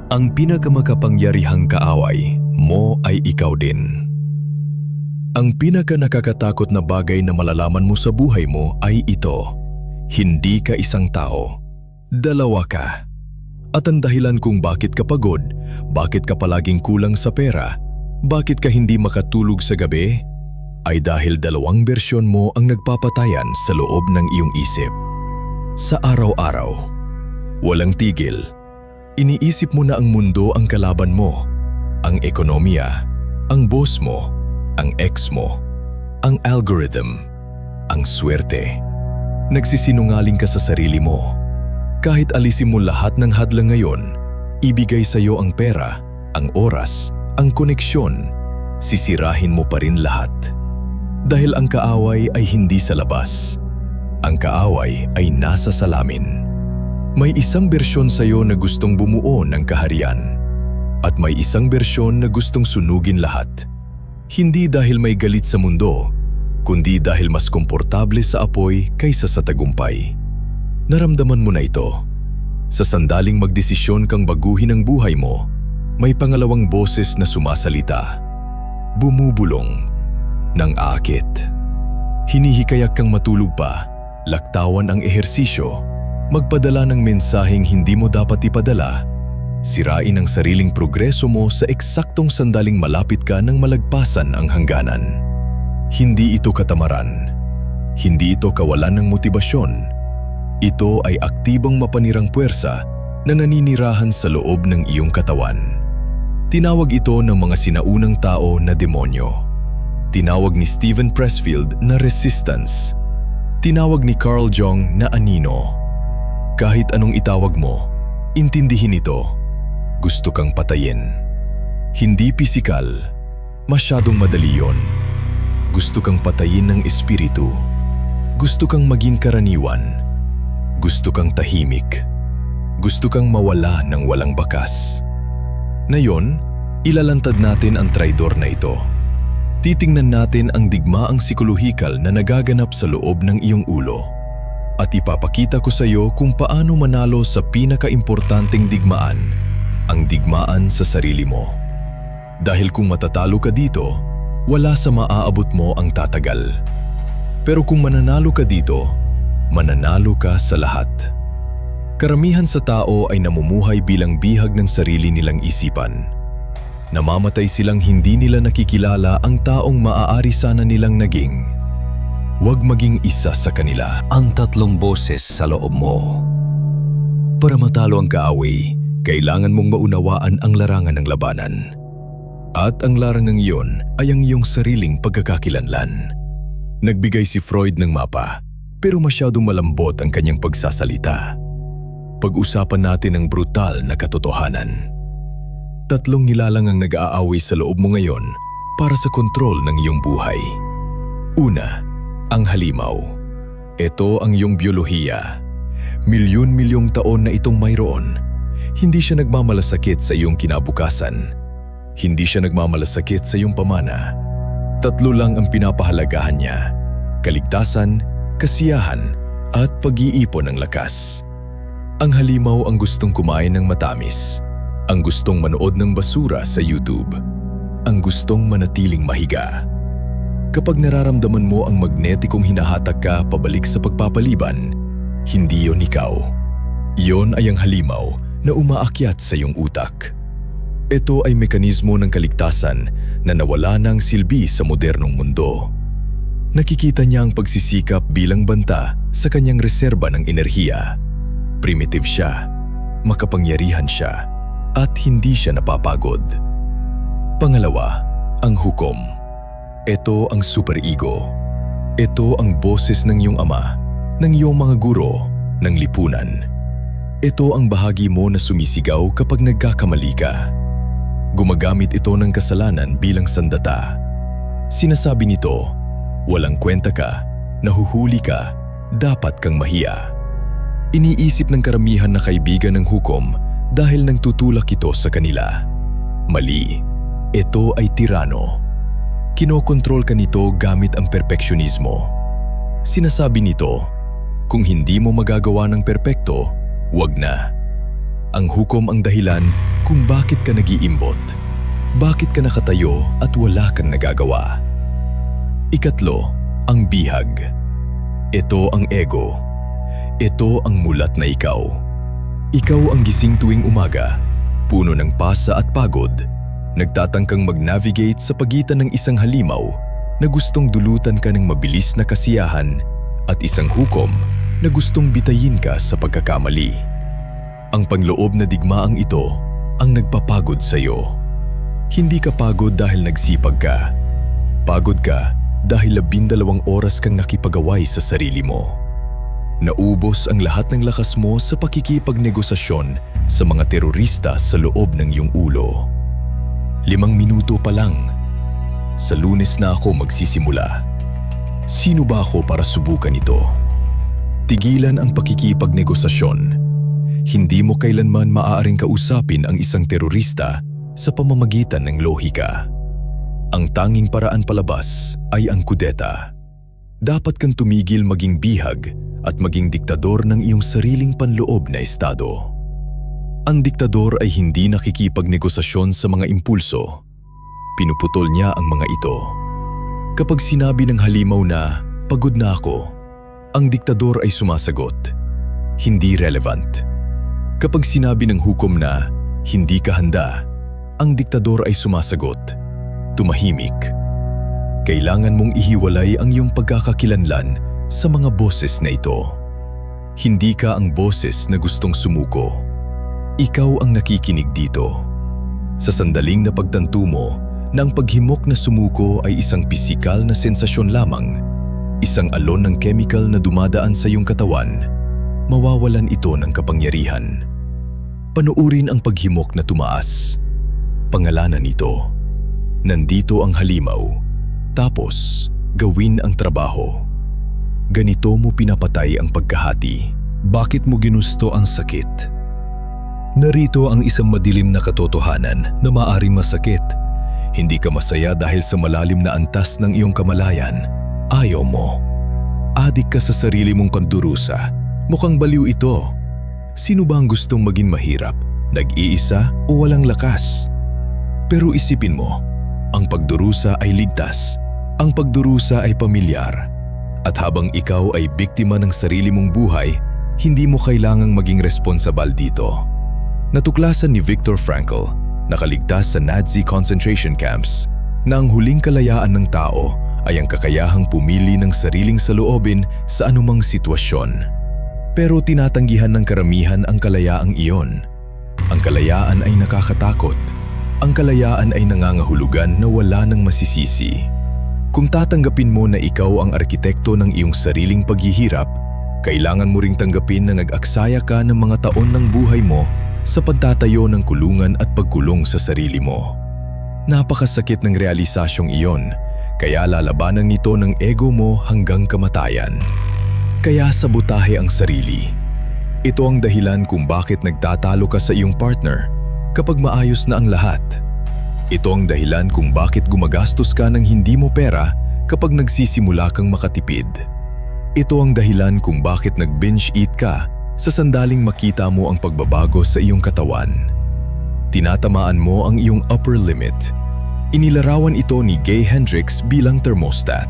Ang pinakamakapangyarihang kaaway mo ay ikaw din. Ang pinakanakakatakot na bagay na malalaman mo sa buhay mo ay ito. Hindi ka isang tao. Dalawa ka. At ang dahilan kung bakit ka pagod, bakit ka palaging kulang sa pera, bakit ka hindi makatulog sa gabi, ay dahil dalawang bersyon mo ang nagpapatayan sa loob ng iyong isip. Sa araw-araw, walang tigil, iniisip mo na ang mundo ang kalaban mo, ang ekonomiya, ang boss mo, ang ex mo, ang algorithm, ang swerte. Nagsisinungaling ka sa sarili mo. Kahit alisin mo lahat ng hadlang ngayon, ibigay sa iyo ang pera, ang oras, ang koneksyon, sisirahin mo pa rin lahat. Dahil ang kaaway ay hindi sa labas. Ang kaaway ay nasa salamin. May isang bersyon sa iyo na gustong bumuo ng kaharian. At may isang bersyon na gustong sunugin lahat. Hindi dahil may galit sa mundo, kundi dahil mas komportable sa apoy kaysa sa tagumpay. Naramdaman mo na ito. Sa sandaling magdesisyon kang baguhin ang buhay mo, may pangalawang boses na sumasalita. Bumubulong, nang aakit. Hinihikayak kang matulog pa, laktawan ang ehersisyo, magpadala ng mensaheng hindi mo dapat ipadala, sirain ang sariling progreso mo sa eksaktong sandaling malapit ka nang malagpasan ang hangganan. Hindi ito katamaran. Hindi ito kawalan ng motibasyon. Ito ay aktibong mapanirang puwersa na naninirahan sa loob ng iyong katawan. Tinawag ito ng mga sinaunang tao na demonyo. Tinawag ni Steven Pressfield na resistance. Tinawag ni Carl Jung na anino. Kahit anong itawag mo, intindihin ito. Gusto kang patayin. Hindi pisikal. Masyadong madali yon. Gusto kang patayin ng espiritu. Gusto kang maging karaniwan. Gusto kang tahimik. Gusto kang mawala ng walang bakas. Ngayon, ilalantad natin ang traidor na ito. Titingnan natin ang digmaang psikolohikal na nagaganap sa loob ng iyong ulo. At ipapakita ko sa iyo kung paano manalo sa pinakaimportanteng digmaan, ang digmaan sa sarili mo. Dahil kung matatalo ka dito, wala sa maaabot mo ang tatagal. Pero kung mananalo ka dito, mananalo ka sa lahat. Karamihan sa tao ay namumuhay bilang bihag ng sarili nilang isipan. Namamatay silang hindi nila nakikilala ang taong maaari sana nilang naging. Huwag maging isa sa kanila. Ang tatlong boses sa loob mo. Para matalo ang kaaway, kailangan mong maunawaan ang larangan ng labanan. At ang larangang iyon ay ang iyong sariling pagkakakilanlan. Nagbigay si Freud ng mapa, pero masyadong malambot ang kanyang pagsasalita. Pag-usapan natin ang brutal na katotohanan. Tatlong nilalang ang nag-aaway sa loob mo ngayon para sa kontrol ng iyong buhay. Una, ang halimaw. Ito ang iyong biyolohiya. Milyon-milyong taon na itong mayroon. Hindi siya nagmamalasakit sa iyong kinabukasan. Hindi siya nagmamalasakit sa iyong pamana. Tatlo lang ang pinapahalagahan niya: kaligtasan, kasiyahan, at pag-iipon ng lakas. Ang halimaw ang gustong kumain ng matamis, ang gustong manood ng basura sa YouTube, ang gustong manatiling mahiga. Kapag nararamdaman mo ang magnetikong hinahatak ka pabalik sa pagpapaliban, hindi yon ikaw. Iyon ay ang halimaw na umaakyat sa iyong utak. Ito ay mekanismo ng kaligtasan na nawala ng silbi sa modernong mundo. Nakikita niya ang pagsisikap bilang banta sa kanyang reserba ng enerhiya. Primitive siya, makapangyarihan siya, at hindi siya napapagod. Pangalawa, ang hukom. Ito ang superego. Ito ang boses ng iyong ama, ng iyong mga guro, ng lipunan. Ito ang bahagi mo na sumisigaw kapag nagkakamali ka. Gumagamit ito ng kasalanan bilang sandata. Sinasabi nito, walang kwenta ka, nahuhuli ka, dapat kang mahiya. Iniisip ng karamihan na kaibigan ng hukom dahil nang tutulak ito sa kanila. Mali. Ito ay tirano. Kinokontrol ka nito gamit ang perpeksyunismo. Sinasabi nito, kung hindi mo magagawa ng perpekto, wag na. Ang hukom ang dahilan kung bakit ka nag-iimbot, bakit ka nakatayo at wala kang nagagawa. Ikatlo, ang bihag. Ito ang ego. Ito ang mulat na ikaw. Ikaw ang gising tuwing umaga, puno ng pasa at pagod, nagtatangkang mag-navigate sa pagitan ng isang halimaw na gustong dulutan ka ng mabilis na kasiyahan at isang hukom na gustong bitayin ka sa pagkakamali. Ang panloob na digmaang ito ang nagpapagod sa iyo. Hindi ka pagod dahil nagsipag ka. Pagod ka dahil 12 oras kang nakipag-away sa sarili mo. Naubos ang lahat ng lakas mo sa pakikipagnegosasyon sa mga terorista sa loob ng iyong ulo. 5 minuto pa lang. Sa Lunes na ako magsisimula. Sino ba ako para subukan ito? Tigilan ang pakikipagnegosasyon. Hindi mo kailanman maaaring kausapin ang isang terorista sa pamamagitan ng lohika. Ang tanging paraan palabas ay ang kudeta. Dapat kang tumigil maging bihag at maging diktador ng iyong sariling panloob na estado. Ang diktador ay hindi nakikipagnegosasyon sa mga impulso. Pinuputol niya ang mga ito. Kapag sinabi ng halimaw na, "Pagod na ako," ang diktador ay sumasagot, "Hindi relevant." Kapag sinabi ng hukom na, "Hindi ka handa," ang diktador ay sumasagot, "Tumahimik." Kailangan mong ihiwalay ang iyong pagkakakilanlan sa mga boses na ito. Hindi ka ang boses na gustong sumuko. Ikaw ang nakikinig dito. Sa sandaling na pagtanto mo na ang paghimok na sumuko ay isang pisikal na sensasyon lamang, isang alon ng chemical na dumadaan sa iyong katawan, mawawalan ito ng kapangyarihan. Panuurin ang paghimok na tumaas. Pangalanan ito. Nandito ang halimaw. Tapos, gawin ang trabaho. Ganito mo pinapatay ang pagkahati. Bakit mo ginusto ang sakit? Narito ang isang madilim na katotohanan na maaring masakit. Hindi ka masaya dahil sa malalim na antas ng iyong kamalayan. Ayaw mo. Adik ka sa sarili mong kandurusa. Mukhang baliw ito. Sino ba ang gustong maging mahirap, nag-iisa o walang lakas? Pero isipin mo, ang pagdurusa ay ligtas, ang pagdurusa ay pamilyar. At habang ikaw ay biktima ng sarili mong buhay, hindi mo kailangang maging responsabal dito. Natuklasan ni Viktor Frankl, nakaligtas sa Nazi concentration camps, na ang huling kalayaan ng tao ay ang kakayahang pumili ng sariling saloobin sa anumang sitwasyon. Pero tinatanggihan ng karamihan ang kalayaang iyon. Ang kalayaan ay nakakatakot. Ang kalayaan ay nangangahulugan na wala nang masisisi. Kung tatanggapin mo na ikaw ang arkitekto ng iyong sariling paghihirap, kailangan mo ring tanggapin na nag-aksaya ka ng mga taon ng buhay mo sa pagtatayo ng kulungan at pagkulong sa sarili mo. Napakasakit ng realisasyong iyon, kaya lalabanan nito ng ego mo hanggang kamatayan. Kaya sabotahe ang sarili. Ito ang dahilan kung bakit nagtatalo ka sa iyong partner kapag maayos na ang lahat. Ito ang dahilan kung bakit gumagastos ka ng hindi mo pera kapag nagsisimula kang makatipid. Ito ang dahilan kung bakit nag-binge eat ka sa sandaling makita mo ang pagbabago sa iyong katawan. Tinatamaan mo ang iyong upper limit. Inilarawan ito ni Gay Hendricks bilang thermostat.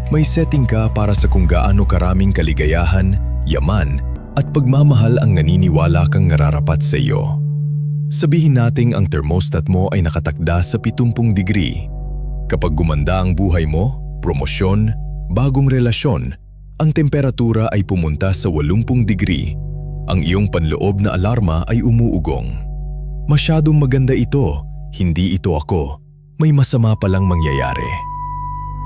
May setting ka para sa kung gaano karaming kaligayahan, yaman, at pagmamahal ang naniniwala kang nararapat sa iyo. Sabihin nating ang thermostat mo ay nakatakda sa 70 degree. Kapag gumanda ang buhay mo, promosyon, bagong relasyon, ang temperatura ay pumunta sa 80 degree. Ang iyong panloob na alarma ay umuugong. Masyadong maganda ito, hindi ito ako. May masama palang mangyayari.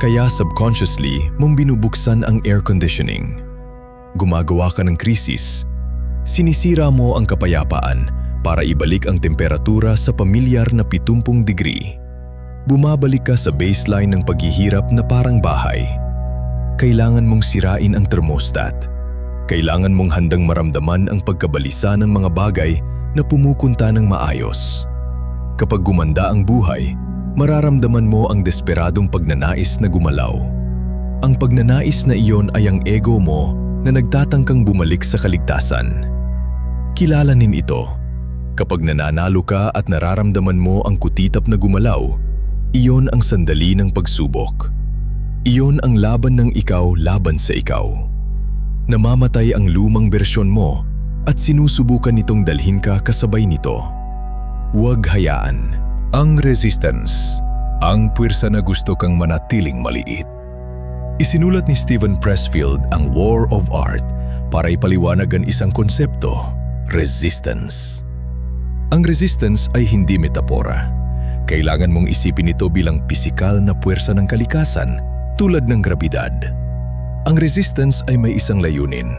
Kaya subconsciously mong binubuksan ang air conditioning. Gumagawa ka ng krisis. Sinisira mo ang kapayapaan para ibalik ang temperatura sa pamilyar na 70 degree. Bumabalik ka sa baseline ng paghihirap na parang bahay. Kailangan mong sirain ang thermostat. Kailangan mong handang maramdaman ang pagkabalisa ng mga bagay na pumupunta ng maayos. Kapag gumanda ang buhay, mararamdaman mo ang desperadong pagnanais na gumalaw. Ang pagnanais na iyon ay ang ego mo na nagtatangkang bumalik sa kaligtasan. Kilalanin ito. Kapag nananalo ka at nararamdaman mo ang kutitap na gumalaw, iyon ang sandali ng pagsubok. Iyon ang laban ng ikaw laban sa ikaw. Namamatay ang lumang bersyon mo at sinusubukan nitong dalhin ka kasabay nito. Huwag hayaan. Ang resistance, ang puwersa na gusto kang manatiling maliit. Isinulat ni Steven Pressfield ang War of Art para ipaliwanag ang isang konsepto, resistance. Ang resistance ay hindi metapora. Kailangan mong isipin ito bilang pisikal na puwersa ng kalikasan tulad ng grabidad. Ang resistance ay may isang layunin.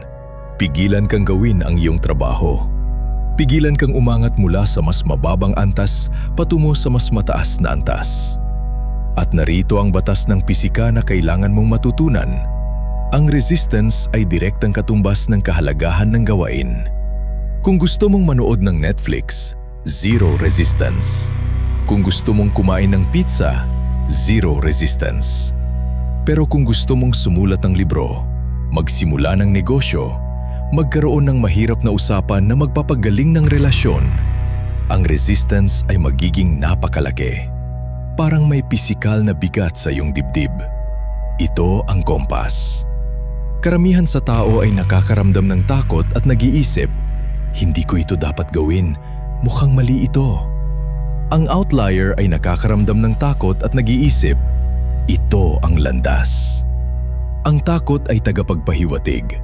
Pigilan kang gawin ang iyong trabaho. Pigilan kang umangat mula sa mas mababang antas patungo sa mas mataas na antas. At narito ang batas ng pisika na kailangan mong matutunan. Ang resistance ay direktang katumbas ng kahalagahan ng gawain. Kung gusto mong manood ng Netflix, zero resistance. Kung gusto mong kumain ng pizza, zero resistance. Pero kung gusto mong sumulat ng libro, magsimula ng negosyo, magkaroon ng mahirap na usapan na magpapagaling ng relasyon, ang resistance ay magiging napakalaki. Parang may pisikal na bigat sa iyong dibdib. Ito ang kompas. Karamihan sa tao ay nakakaramdam ng takot at nag-iisip, hindi ko ito dapat gawin, mukhang mali ito. Ang outlier ay nakakaramdam ng takot at nag-iisip, ito ang landas. Ang takot ay tagapagpahiwatig.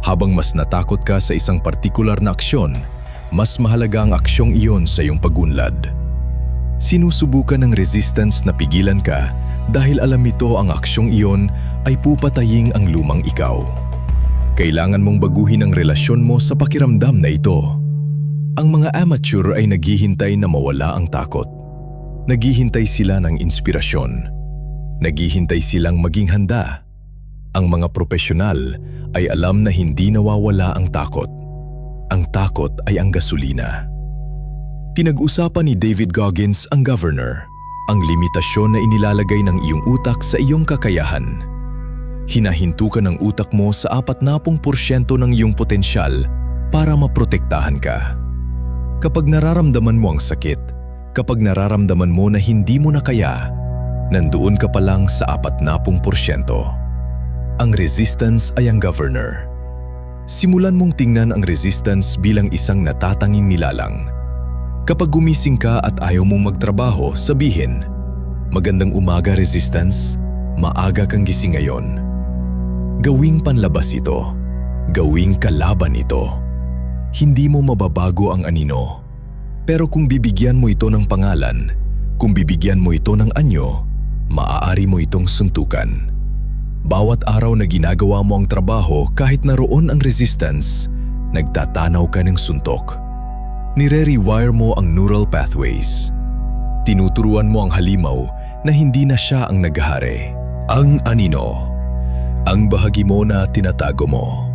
Habang mas natakot ka sa isang partikular na aksyon, mas mahalaga ang aksyong iyon sa iyong pagunlad. Sinusubukan ng resistance na pigilan ka dahil alam nito ang aksyong iyon ay pupatayin ang lumang ikaw. Kailangan mong baguhin ang relasyon mo sa pakiramdam na ito. Ang mga amateur ay naghihintay na mawala ang takot. Naghihintay sila ng inspirasyon. Naghihintay silang maging handa. Ang mga profesional ay alam na hindi nawawala ang takot. Ang takot ay ang gasolina. Pinag-usapan ni David Goggins, ang governor, ang limitasyon na inilalagay ng iyong utak sa iyong kakayahan. Hinahinto ka ng utak mo sa 40% ng iyong potensyal para maprotektahan ka. Kapag nararamdaman mo ang sakit, kapag nararamdaman mo na hindi mo na kaya, nandoon ka pa lang sa 40%. Ang resistance ay ang governor. Simulan mong tingnan ang resistance bilang isang natatanging nilalang. Kapag gumising ka at ayaw mong magtrabaho, sabihin, magandang umaga resistance, maaga kang gising ngayon. Gawing panlabas ito. Gawing kalaban ito. Hindi mo mababago ang anino. Pero kung bibigyan mo ito ng pangalan, kung bibigyan mo ito ng anyo, maaari mo itong suntukan. Bawat araw na ginagawa mo ang trabaho kahit naroon ang resistance, nagtatanaw ka ng suntok. Nire-rewire mo ang neural pathways. Tinuturuan mo ang halimaw na hindi na siya ang naghahari. Ang anino, ang bahagi mo na tinatago mo.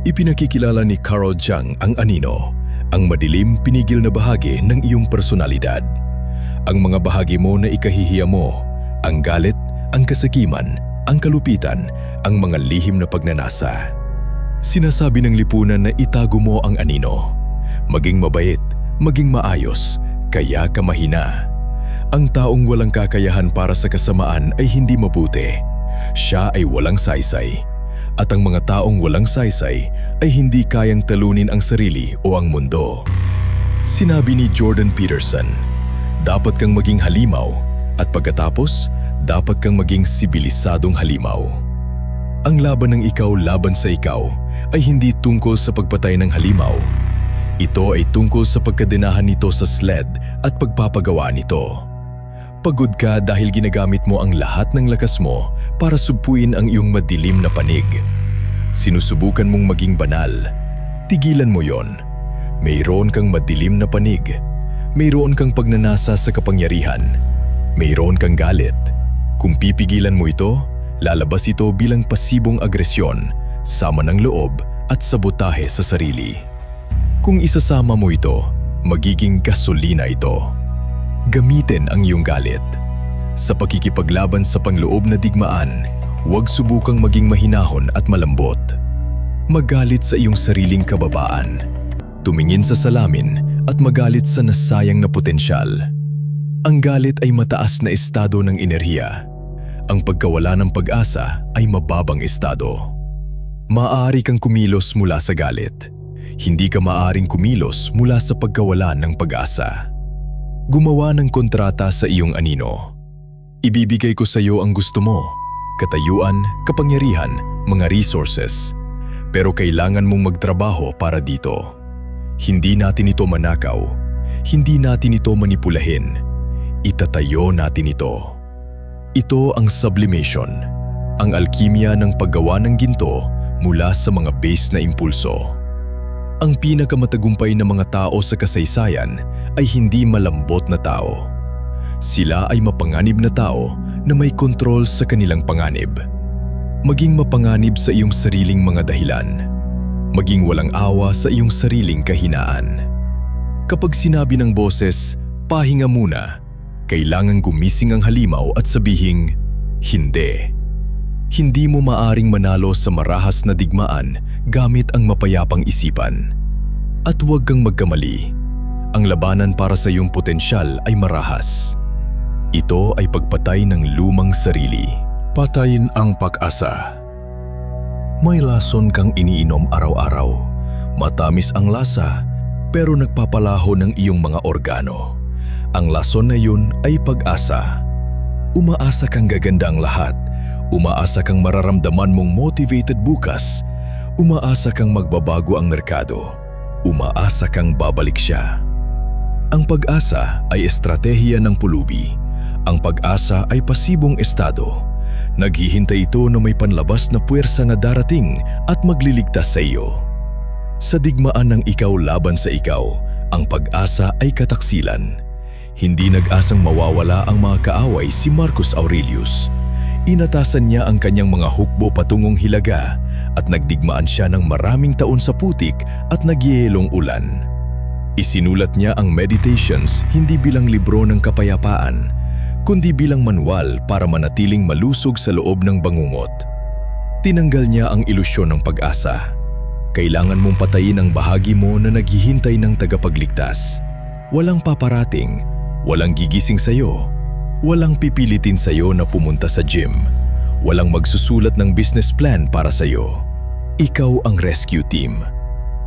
Ipinakikilala ni Carol Jung ang anino, ang madilim pinigil na bahagi ng iyong personalidad. Ang mga bahagi mo na ikahihiya mo, ang galit, ang kasakiman, ang kalupitan, ang mga lihim na pagnanasa. Sinasabi ng lipunan na itago mo ang anino. Maging mabait, maging maayos, kaya ka mahina. Ang taong walang kakayahan para sa kasamaan ay hindi mabuti. Siya ay walang saysay. At ang mga taong walang saysay ay hindi kayang talunin ang sarili o ang mundo. Sinabi ni Jordan Peterson, dapat kang maging halimaw at pagkatapos, dapat kang maging sibilisadong halimaw. Ang laban ng ikaw laban sa ikaw ay hindi tungkol sa pagpatay ng halimaw. Ito ay tungkol sa pagkadenahan nito sa sled at pagpapagawa nito. Pagod ka dahil ginagamit mo ang lahat ng lakas mo para supuin ang iyong madilim na panig. Sinusubukan mong maging banal. Tigilan mo yon. Mayroon kang madilim na panig. Mayroon kang pagnanasa sa kapangyarihan. Mayroon kang galit. Kung pipigilan mo ito, lalabas ito bilang pasibong agresyon, sama ng loob at sabotahe sa sarili. Kung isasama mo ito, magiging gasolina ito. Gamitin ang iyong galit. Sa pakikipaglaban sa pangloob na digmaan, huwag subukang maging mahinahon at malambot. Magalit sa iyong sariling kababaan. Tumingin sa salamin at magalit sa nasayang na potensyal. Ang galit ay mataas na estado ng enerhiya. Ang pagkawala ng pag-asa ay mababang estado. Maaari kang kumilos mula sa galit. Hindi ka maaaring kumilos mula sa pagkawala ng pag-asa. Gumawa ng kontrata sa iyong anino. Ibibigay ko sa iyo ang gusto mo, katayuan, kapangyarihan, mga resources. Pero kailangan mong magtrabaho para dito. Hindi natin ito manakaw. Hindi natin ito manipulahin. Itatayo natin ito. Ito ang sublimation, ang alkimya ng paggawa ng ginto mula sa mga base na impulso. Ang pinakamatagumpay na mga tao sa kasaysayan ay hindi malambot na tao. Sila ay mapanganib na tao na may kontrol sa kanilang panganib. Maging mapanganib sa iyong sariling mga dahilan. Maging walang awa sa iyong sariling kahinaan. Kapag sinabi ng boses, pahinga muna, kailangan gumising ang halimaw at sabihing, hindi. Hindi mo maaring manalo sa marahas na digmaan gamit ang mapayapang isipan. At huwag kang magkamali. Ang labanan para sa iyong potensyal ay marahas. Ito ay pagpatay ng lumang sarili. Patayin ang pag-asa. May lason kang iniinom araw-araw. Matamis ang lasa, pero nagpapalaho ng iyong mga organo. Ang lason na yun ay pag-asa. Umaasa kang gaganda ang lahat. Umaasa kang mararamdaman mong motivated bukas. Umaasa kang magbabago ang merkado. Umaasa kang babalik siya. Ang pag-asa ay estratehiya ng pulubi. Ang pag-asa ay pasibong estado. Naghihintay ito na may panlabas na puwersa na darating at magliligtas sa iyo. Sa digmaan ng ikaw laban sa ikaw, ang pag-asa ay kataksilan. Hindi nag-asang mawawala ang mga kaaway si Marcus Aurelius. Inatasan niya ang kanyang mga hukbo patungong Hilaga at nagdigmaan siya ng maraming taon sa putik at nagyeyelong ulan. Isinulat niya ang Meditations hindi bilang libro ng kapayapaan, kundi bilang manual para manatiling malusog sa loob ng bangungot. Tinanggal niya ang ilusyon ng pag-asa. Kailangan mong patayin ang bahagi mo na naghihintay ng tagapagligtas. Walang paparating, walang gigising sa'yo, walang pipilitin sa'yo na pumunta sa gym, walang magsusulat ng business plan para sa'yo. Ikaw ang rescue team.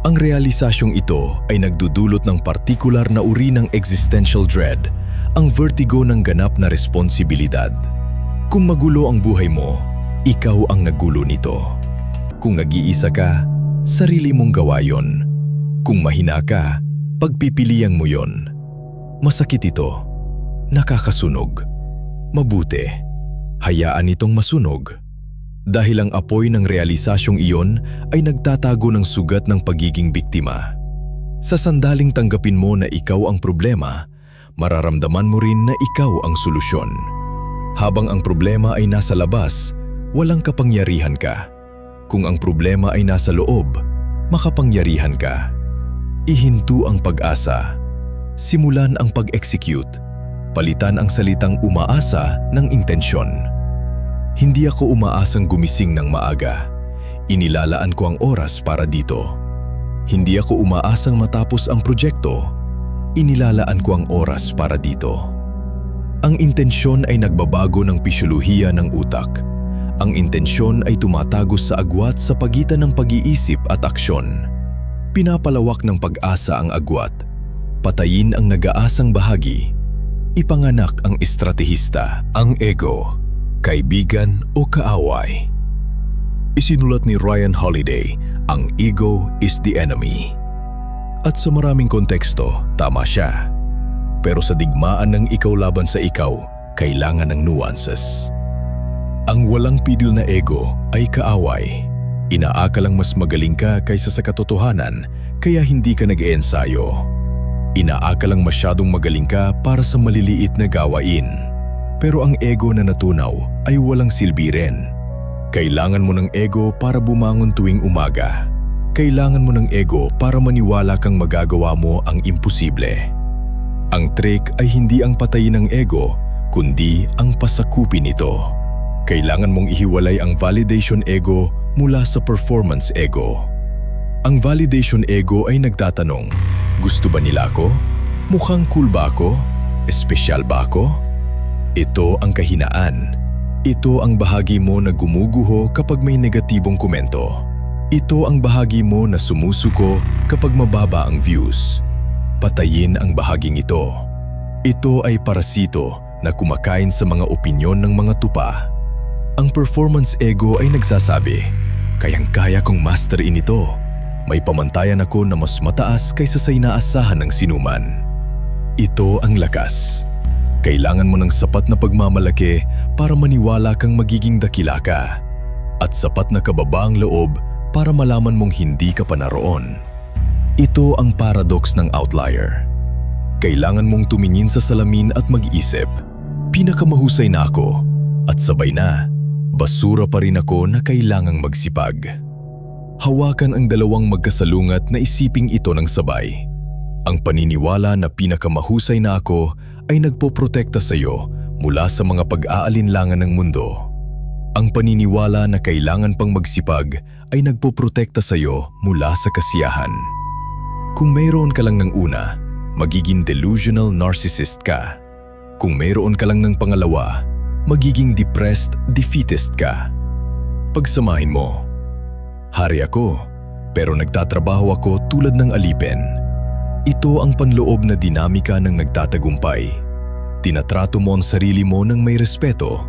Ang realisasyong ito ay nagdudulot ng partikular na uri ng existential dread, ang vertigo ng ganap na responsibilidad. Kung magulo ang buhay mo, ikaw ang nagulo nito. Kung nag-iisa ka, sarili mong gawa yon. Kung mahina ka, pagpipilian mo yon. Masakit ito. Nakakasunog. Mabuti. Hayaan itong masunog. Dahil ang apoy ng realisasyong iyon ay nagtatago ng sugat ng pagiging biktima. Sa sandaling tanggapin mo na ikaw ang problema, mararamdaman mo rin na ikaw ang solusyon. Habang ang problema ay nasa labas, walang kapangyarihan ka. Kung ang problema ay nasa loob, makapangyarihan ka. Ihinto ang pag-asa. Simulan ang pag-execute. Palitan ang salitang umaasa ng intensyon. Hindi ako umaasang gumising ng maaga. Inilalaan ko ang oras para dito. Hindi ako umaasang matapos ang proyekto. Inilalaan ko ang oras para dito. Ang intensyon ay nagbabago ng pisyolohiya ng utak. Ang intensyon ay tumatagos sa agwat sa pagitan ng pag-iisip at aksyon. Pinapalawak ng pag-asa ang agwat. Patayin ang nag-aasang bahagi. Ipanganak ang estratehista. Ang ego, kaibigan o kaaway. Isinulat ni Ryan Holiday, ang ego is the enemy. At sa maraming konteksto, tama siya. Pero sa digmaan ng ikaw laban sa ikaw, kailangan ng nuances. Ang walang pidil na ego ay kaaway. Inaakalang mas magaling ka kaysa sa katotohanan, kaya hindi ka nag-eensayo. Inaakalang masyadong magaling ka para sa maliliit na gawain. Pero ang ego na natunaw ay walang silbi rin. Kailangan mo ng ego para bumangon tuwing umaga. Kailangan mo ng ego para maniwala kang magagawa mo ang imposible. Ang trick ay hindi ang patayin ng ego, kundi ang pasakupin ito. Kailangan mong ihiwalay ang validation ego mula sa performance ego. Ang validation ego ay nagtatanong, Gusto ba nila ako? Mukhang cool ba ako? Espesyal ba ako? Ito ang kahinaan. Ito ang bahagi mo na gumuguho kapag may negatibong komento. Ito ang bahagi mo na sumusuko kapag mababa ang views. Patayin ang bahaging ito. Ito ay parasito na kumakain sa mga opinyon ng mga tupa. Ang performance ego ay nagsasabi, kayang-kaya kong masterin ito. May pamantayan ako na mas mataas kaysa sa inaasahan ng sinuman. Ito ang lakas. Kailangan mo ng sapat na pagmamalaki para maniwala kang magiging dakila ka. At sapat na kababaang loob para malaman mong hindi ka pa naroon. Ito ang paradox ng outlier. Kailangan mong tumingin sa salamin at mag-isip, pinakamahusay na ako at sabay na, basura pa rin ako na kailangang magsipag. Hawakan ang dalawang magkasalungat na isiping ito ng sabay. Ang paniniwala na pinakamahusay na ako ay nagpoprotekta sa iyo mula sa mga pag-aalinlangan ng mundo. Ang paniniwala na kailangan pang magsipag ay nagpoprotekta sa iyo mula sa kasiyahan. Kung mayroon ka lang ng una, magiging delusional narcissist ka. Kung mayroon ka lang ng pangalawa, magiging depressed defeatist ka. Pagsamahin mo. Hari ako, pero nagtatrabaho ako tulad ng alipin. Ito ang panloob na dinamika ng nagtatagumpay. Tinatrato mo ang sarili mo ng may respeto,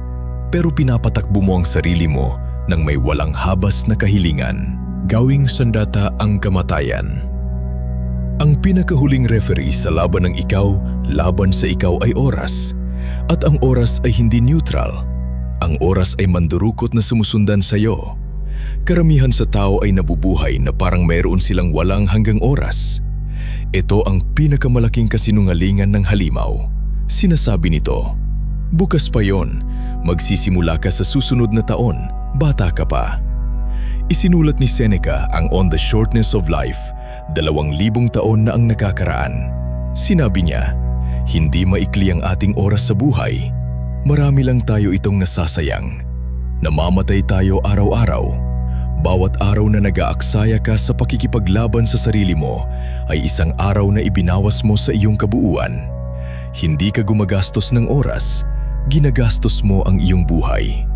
pero pinapatakbo mo ang sarili mo ng may walang habas na kahilingan. Gawing sandata ang kamatayan. Ang pinakahuling referee sa laban ng ikaw, laban sa ikaw ay oras. At ang oras ay hindi neutral. Ang oras ay mandurukot na sumusundan sa iyo. Karamihan sa tao ay nabubuhay na parang mayroon silang walang hanggang oras. Ito ang pinakamalaking kasinungalingan ng halimaw. Sinasabi nito, bukas pa yon, magsisimula ka sa susunod na taon, bata ka pa. Isinulat ni Seneca ang On the Shortness of Life, 2,000 taon na ang nakakaraan. Sinabi niya, hindi maikli ang ating oras sa buhay. Marami lang tayo itong nasasayang. Namamatay tayo araw-araw. Bawat araw na nag-aaksaya ka sa pakikipaglaban sa sarili mo ay isang araw na ibinawas mo sa iyong kabuuan. Hindi ka gumagastos ng oras, ginagastos mo ang iyong buhay.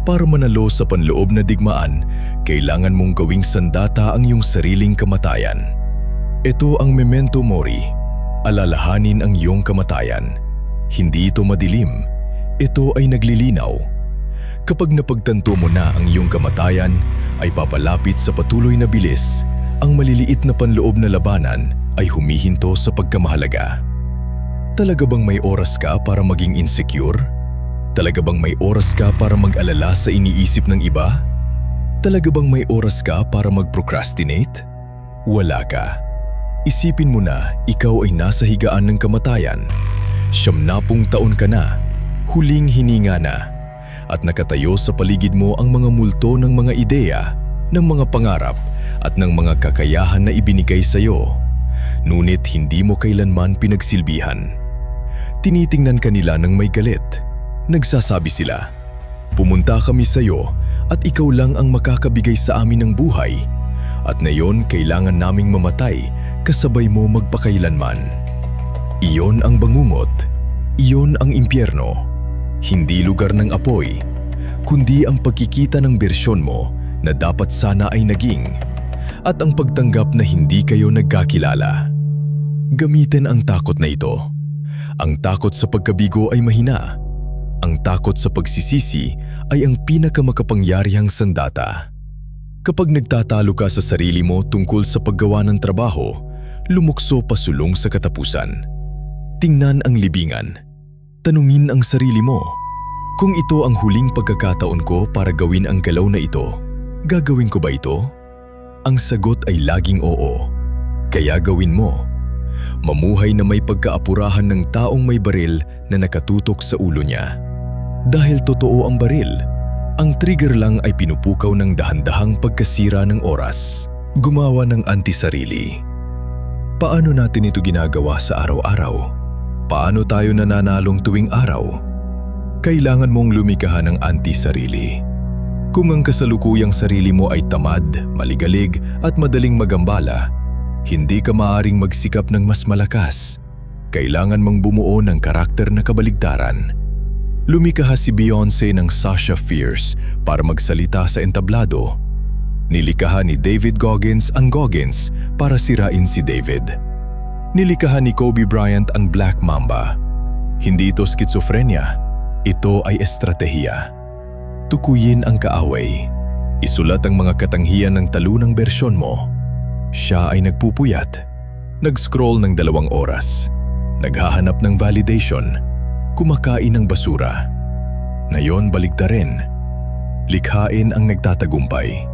Para manalo sa panloob na digmaan, kailangan mong gawing sandata ang iyong sariling kamatayan. Ito ang memento mori, alalahanin ang iyong kamatayan. Hindi ito madilim, ito ay naglilinaw. Kapag napagtanto mo na ang iyong kamatayan, ay papalapit sa patuloy na bilis, ang maliliit na panloob na labanan ay humihinto sa pagkamahalaga. Talaga bang may oras ka para maging insecure? Talaga bang may oras ka para mag-alala sa iniisip ng iba? Talaga bang may oras ka para mag-procrastinate? Wala ka. Isipin mo na ikaw ay nasa higaan ng kamatayan. 70 taon ka na, huling hininga na, at nakatayo sa paligid mo ang mga multo ng mga ideya, ng mga pangarap at ng mga kakayahan na ibinigay sa iyo. Ngunit hindi mo kailanman pinagsilbihan. Tinitingnan ka nila ng may galit. Nagsasabi sila, pumunta kami sa iyo at ikaw lang ang makakabigay sa amin ng buhay. At ngayon kailangan naming mamatay kasabay mo magpakailanman. Iyon ang bangungot. Iyon ang impyerno. Hindi lugar ng apoy, kundi ang pagkikita ng bersyon mo na dapat sana ay naging, at ang pagtanggap na hindi kayo nagkakilala. Gamitin ang takot na ito. Ang takot sa pagkabigo ay mahina. Ang takot sa pagsisisi ay ang pinakamakapangyarihang sandata. Kapag nagtatalo ka sa sarili mo tungkol sa paggawa ng trabaho, lumukso pasulong sa katapusan. Tingnan ang libingan. Tanungin ang sarili mo. Kung ito ang huling pagkakataon ko para gawin ang galaw na ito, gagawin ko ba ito? Ang sagot ay laging oo. Kaya gawin mo. Mamuhay na may pagkaapurahan ng taong may baril na nakatutok sa ulo niya. Dahil totoo ang baril, ang trigger lang ay pinupukaw ng dahan-dahang pagkasira ng oras. Gumawa ng anti-sarili. Paano natin ito ginagawa sa araw-araw? Paano tayo nananalong tuwing araw? Kailangan mong lumikha ng anti-sarili. Kung ang kasalukuyang sarili mo ay tamad, maligalig at madaling magambala, Hindi ka maaaring magsikap ng mas malakas. Kailangan mong bumuo ng karakter na kabaligtaran. Lumikha si Beyoncé ng Sasha Fierce para magsalita sa entablado. Nilikha ni David Goggins ang Goggins para sirain si David. Nilikha ni Kobe Bryant ang Black Mamba. Hindi ito skizofrenia, ito ay estratehiya. Tukuyin ang kaaway. Isulat ang mga katanghian ng talunang bersyon mo. Siya ay nagpupuyat. Nag-scroll ng 2 oras. Naghahanap ng validation. Kumakain ng basura. Ngayon baligtarin. Likhain ang nagtatagumpay.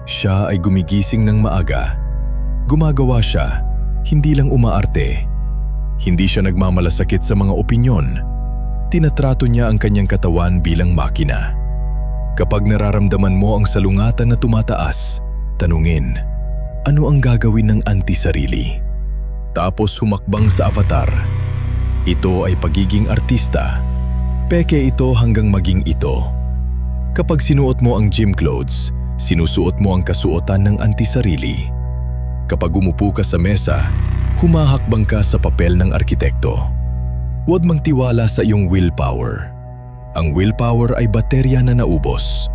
Siya ay gumigising ng maaga. Gumagawa siya, hindi lang umaarte. Hindi siya nagmamalasakit sa mga opinyon. Tinatrato niya ang kanyang katawan bilang makina. Kapag nararamdaman mo ang salungatan na tumataas, tanungin, ano ang gagawin ng anti-sarili? Tapos humakbang sa avatar. Ito ay pagiging artista. Peke ito hanggang maging ito. Kapag sinuot mo ang gym clothes, sinusuot mo ang kasuotan ng anti-sarili. Kapag umupo ka sa mesa, humahakbang ka sa papel ng arkitekto. Huwag magtiwala sa iyong willpower. Ang willpower ay baterya na naubos.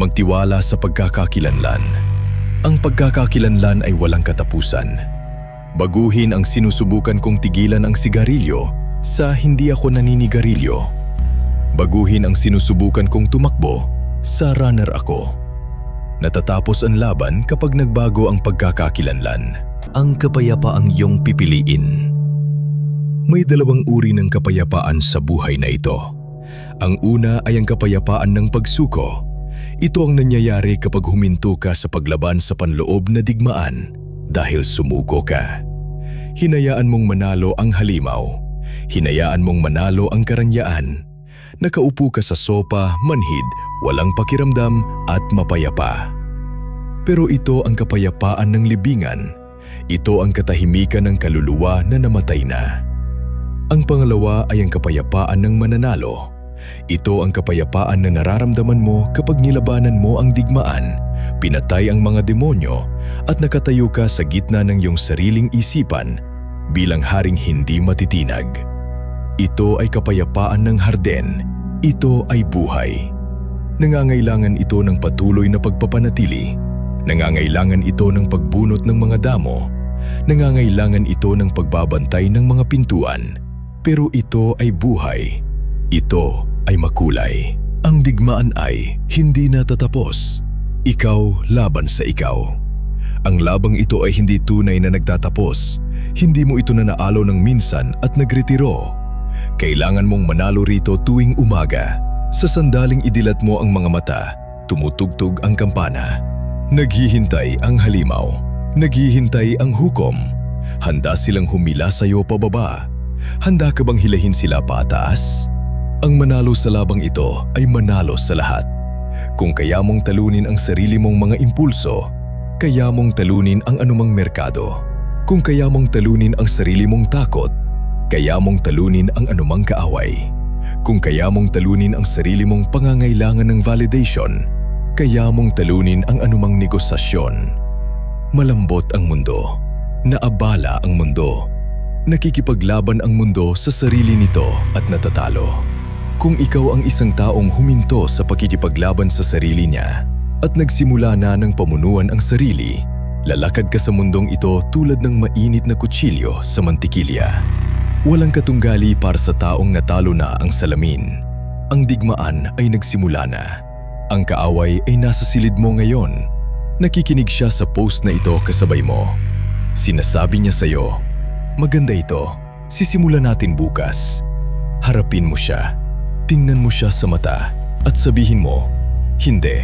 Magtiwala sa pagkakakilanlan. Ang pagkakakilanlan ay walang katapusan. Baguhin ang sinusubukan kong tigilan ang sigarilyo sa hindi ako naninigarilyo. Baguhin ang sinusubukan kong tumakbo sa runner ako. Natatapos ang laban kapag nagbago ang pagkakakilanlan. Ang kapayapaang iyong pipiliin. May 2 uri ng kapayapaan sa buhay na ito. Ang una ay ang kapayapaan ng pagsuko. Ito ang nangyayari kapag huminto ka sa paglaban sa panloob na digmaan dahil sumuko ka. Hinayaan mong manalo ang halimaw. Hinayaan mong manalo ang karanyaan. Nakaupo ka sa sopa, manhid, walang pakiramdam at mapayapa. Pero ito ang kapayapaan ng libingan. Ito ang katahimikan ng kaluluwa na namatay na. Ang pangalawa ay ang kapayapaan ng mananalo. Ito ang kapayapaan na nararamdaman mo kapag nilabanan mo ang digmaan, pinatay ang mga demonyo at nakatayo ka sa gitna ng iyong sariling isipan bilang haring hindi matitinag. Ito ay kapayapaan ng harden. Ito ay buhay. Nangangailangan ito ng patuloy na pagpapanatili. Nangangailangan ito ng pagbunot ng mga damo. Nangangailangan ito ng pagbabantay ng mga pintuan. Pero ito ay buhay. Ito ay makulay. Ang digmaan ay hindi natatapos. Ikaw laban sa ikaw. Ang labang ito ay hindi tunay na nagtatapos. Hindi mo ito nanaalo ng minsan at nagretiro. Kailangan mong manalo rito tuwing umaga. Sa sandaling idilat mo ang mga mata, tumutugtog ang kampana. Naghihintay ang halimaw. Naghihintay ang hukom. Handa silang humila sa iyo pababa. Handa ka bang hilahin sila pataas? Ang manalo sa labang ito ay manalo sa lahat. Kung kaya mong talunin ang sarili mong mga impulso, kaya mong talunin ang anumang merkado. Kung kaya mong talunin ang sarili mong takot, kaya mong talunin ang anumang kaaway. Kung kaya mong talunin ang sarili mong pangangailangan ng validation, kaya mong talunin ang anumang negosasyon. Malambot ang mundo. Naabala ang mundo. Nakikipaglaban ang mundo sa sarili nito at natatalo. Kung ikaw ang isang taong huminto sa pakikipaglaban sa sarili niya at nagsimula na ng pamunuan ang sarili, lalakad ka sa mundong ito tulad ng mainit na kutsilyo sa mantikilya. Walang katunggali para sa taong natalo na ang salamin. Ang digmaan ay nagsimula na. Ang kaaway ay nasa silid mo ngayon. Nakikinig siya sa post na ito kasabay mo. Sinasabi niya sa'yo, maganda ito, sisimulan natin bukas. Harapin mo siya. Tingnan mo siya sa mata at sabihin mo, hindi,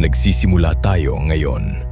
nagsisimula tayo ngayon.